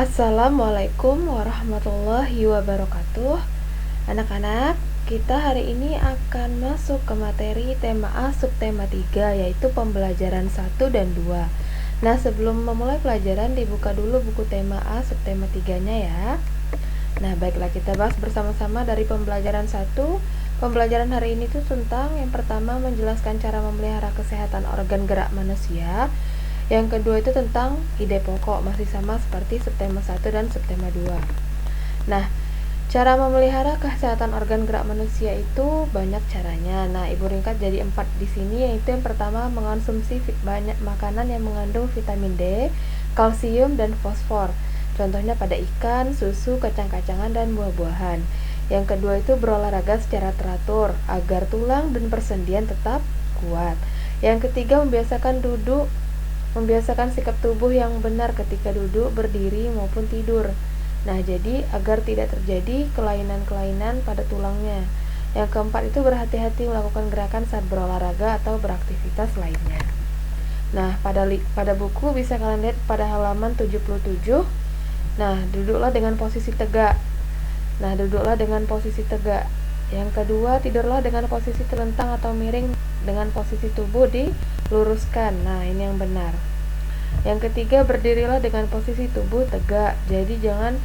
Assalamualaikum warahmatullahi wabarakatuh. Anak-anak, kita hari ini akan masuk ke materi tema A subtema 3, yaitu pembelajaran 1 dan 2. Nah, sebelum memulai pelajaran, dibuka dulu buku tema A subtema 3-nya ya. Nah, baiklah, kita bahas bersama-sama dari pembelajaran 1. Pembelajaran hari ini tuh tentang yang pertama menjelaskan cara memelihara kesehatan organ gerak manusia. Yang kedua itu tentang ide pokok, masih sama seperti subtema 1 dan subtema 2. Nah, cara memelihara kesehatan organ gerak manusia itu banyak caranya. Nah, Ibu ringkat jadi 4 di sini, yaitu yang pertama mengonsumsi banyak makanan yang mengandung vitamin D, kalsium dan fosfor. Contohnya pada ikan, susu, kacang-kacangan dan buah-buahan. Yang kedua itu berolahraga secara teratur agar tulang dan persendian tetap kuat. Yang ketiga membiasakan sikap tubuh yang benar ketika duduk, berdiri, maupun tidur. Nah, jadi agar tidak terjadi kelainan-kelainan pada tulangnya. Yang keempat itu berhati-hati melakukan gerakan saat berolahraga atau beraktivitas lainnya. Nah, pada buku bisa kalian lihat pada halaman 77. Nah, duduklah dengan posisi tegak. Yang kedua, tidurlah dengan posisi telentang atau miring dengan posisi tubuh diluruskan. Nah, ini yang benar. Yang ketiga, berdirilah dengan posisi tubuh tegak. Jadi jangan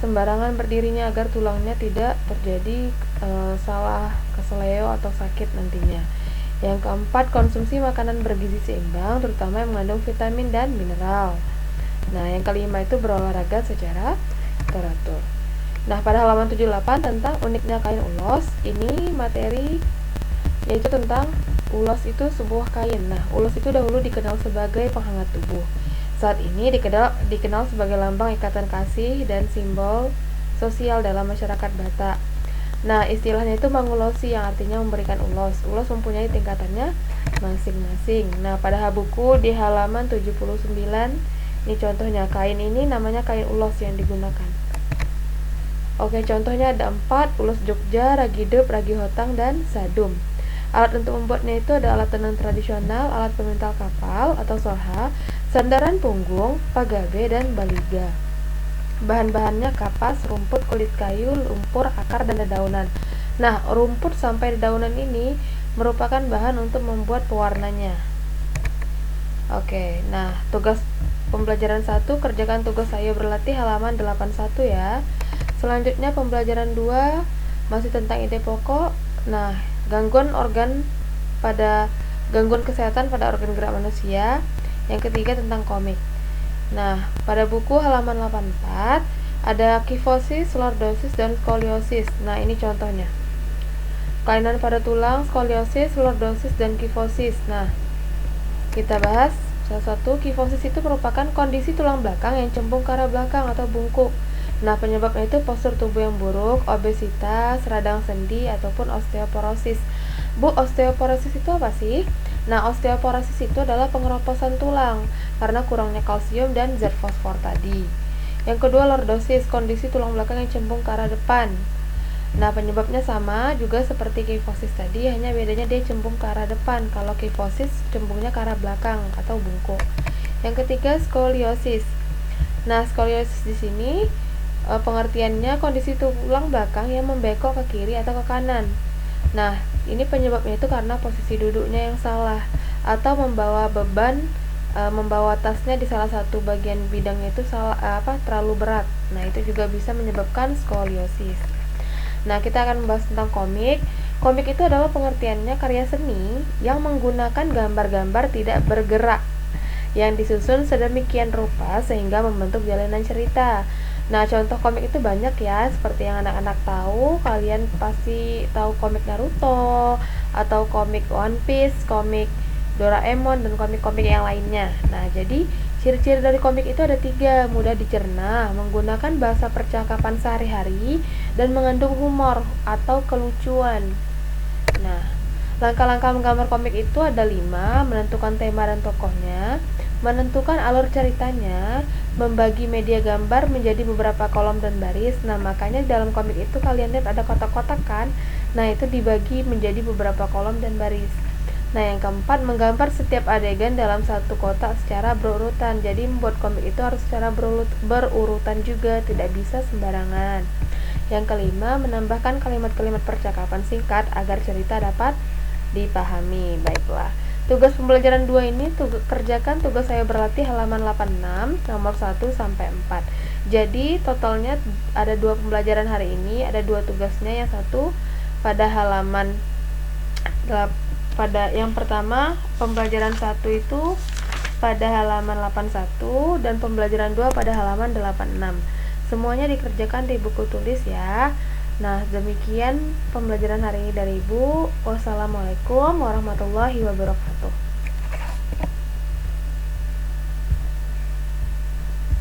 sembarangan berdirinya agar tulangnya tidak terjadi salah keseleo atau sakit nantinya. Yang keempat, konsumsi makanan bergizi seimbang, terutama yang mengandung vitamin dan mineral. Nah, yang kelima itu berolahraga secara teratur. Nah, pada halaman 78 tentang uniknya kain ulos, ini materi yaitu tentang ulos itu sebuah kain. Nah, ulos itu dahulu dikenal sebagai penghangat tubuh. Saat ini dikenal sebagai lambang ikatan kasih dan simbol sosial dalam masyarakat Batak. Nah, istilahnya itu mangulosi yang artinya memberikan ulos. Ulos mempunyai tingkatannya masing-masing. Nah, pada buku di halaman 79, ini contohnya kain ini namanya kain ulos yang digunakan. Oke, contohnya ada 4, ulos Jogja, ragidep, ragi hotang, dan sadum. Alat untuk membuatnya itu ada alat tenun tradisional, alat pemintal kapal atau soha, sandaran punggung, pagabe, dan baliga. Bahan-bahannya kapas, rumput, kulit kayu, lumpur, akar, dan dedaunan. Nah, rumput sampai dedaunan ini merupakan bahan untuk membuat pewarnanya. Oke, nah tugas pembelajaran 1, kerjakan tugas ayo berlatih halaman 81 ya. Selanjutnya pembelajaran 2 masih tentang ide pokok. Nah, gangguan kesehatan pada organ gerak manusia. Yang ketiga tentang komik. Nah, pada buku halaman 84 ada kifosis, lordosis, dan skoliosis. Nah, ini contohnya. Kelainan pada tulang, skoliosis, lordosis, dan kifosis. Nah, kita bahas salah satu. Kifosis itu merupakan kondisi tulang belakang yang cembung ke arah belakang atau bungkuk. Nah, penyebabnya itu postur tubuh yang buruk, obesitas, radang sendi, ataupun osteoporosis. Bu, osteoporosis itu apa sih? Nah, osteoporosis itu adalah pengeroposan tulang karena kurangnya kalsium dan zat fosfor tadi. Yang kedua, lordosis, kondisi tulang belakang yang cembung ke arah depan. Nah, penyebabnya sama juga seperti kifosis tadi, hanya bedanya dia cembung ke arah depan. Kalau kifosis cembungnya ke arah belakang atau bungkuk. Yang ketiga, skoliosis. Nah, skoliosis di sini pengertiannya kondisi tulang belakang yang membengkok ke kiri atau ke kanan. Nah, ini penyebabnya itu karena posisi duduknya yang salah atau membawa tasnya di salah satu bagian bidangnya itu terlalu berat. Nah, itu juga bisa menyebabkan skoliosis. Nah, kita akan membahas tentang komik. Komik itu adalah pengertiannya karya seni yang menggunakan gambar-gambar tidak bergerak yang disusun sedemikian rupa sehingga membentuk jalanan cerita. Nah, contoh komik itu banyak ya, seperti yang anak-anak tahu. Kalian pasti tahu komik Naruto, atau komik One Piece, komik Doraemon, dan komik-komik yang lainnya. Nah, jadi ciri-ciri dari komik itu ada 3, mudah dicerna, menggunakan bahasa percakapan sehari-hari, dan mengandung humor atau kelucuan. Nah, langkah-langkah menggambar komik itu ada 5, menentukan tema dan tokohnya, menentukan alur ceritanya, membagi media gambar menjadi beberapa kolom dan baris. Nah, makanya di dalam komik itu kalian lihat ada kotak-kotak kan? Nah, itu dibagi menjadi beberapa kolom dan baris. Nah, yang keempat, menggambar setiap adegan dalam satu kotak secara berurutan. Jadi membuat komik itu harus secara berurutan juga, tidak bisa sembarangan. Yang kelima, menambahkan kalimat-kalimat percakapan singkat agar cerita dapat dipahami. Baiklah. Tugas pembelajaran 2 ini kerjakan tugas saya berlatih halaman 86 nomor 1 sampai 4. Jadi totalnya ada 2 pembelajaran hari ini, ada 2 tugasnya. Yang satu pada halaman pada yang pertama pembelajaran 1 itu pada halaman 81 dan pembelajaran 2 pada halaman 86. Semuanya dikerjakan di buku tulis ya. Nah, demikian pembelajaran hari ini dari Ibu. Wassalamualaikum warahmatullahi wabarakatuh.